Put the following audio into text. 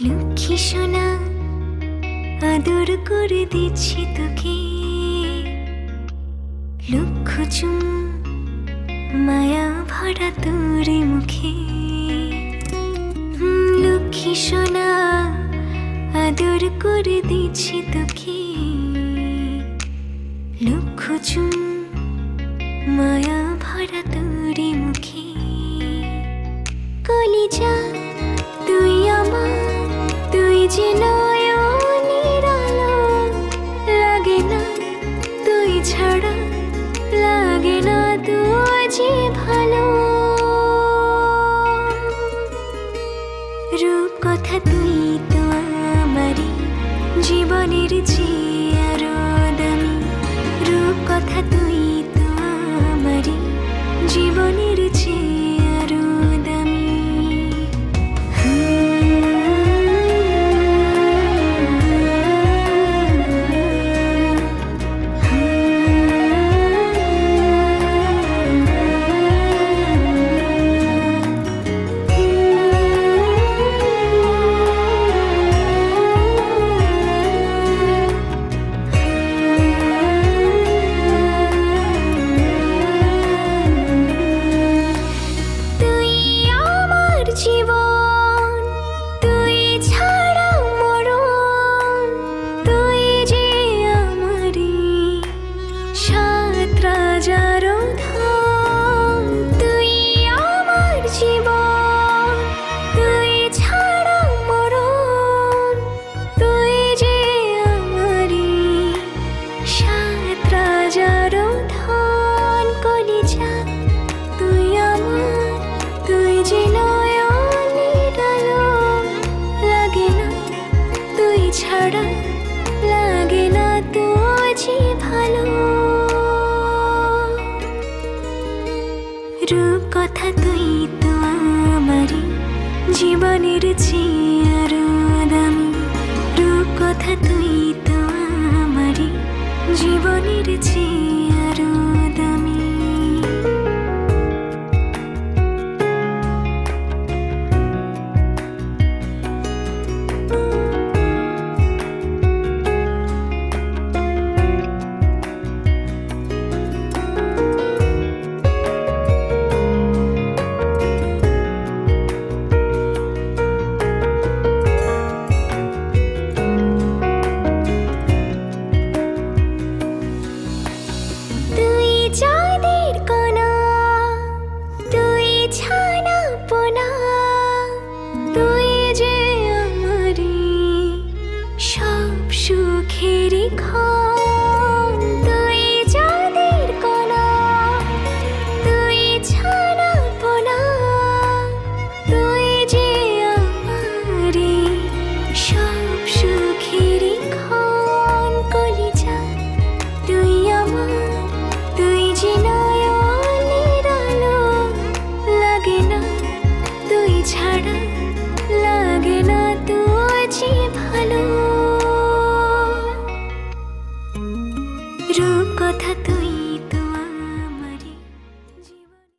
লক্ষ্মী সোনা আদর করে দিচ্ছি তোকে, লক্ষ চুম মায়া ভরা তোর মুখে। লক্ষ্মী সোনা আদর করে দিচ্ছি তোকে, লক্ষ চুম মায়া ভরা তোর মুখে। কলিজা তুই আমার, তুই যে নয়নের আলো, লাগে না তুই ছাড়া, লাগে না তুই যে ভালো। রূপ কথা তুই তো আমারই জীবনের চেয়ে আরো দামি, রূপ কথা তুই তো আমারই জীবনের চেয়ে আরো দামি। রূপ কথা তুই তো আমারই জীবনের চেয়ে আরো দামি, রূপ কথা তুই তো আমারই জীবনের চেয়ে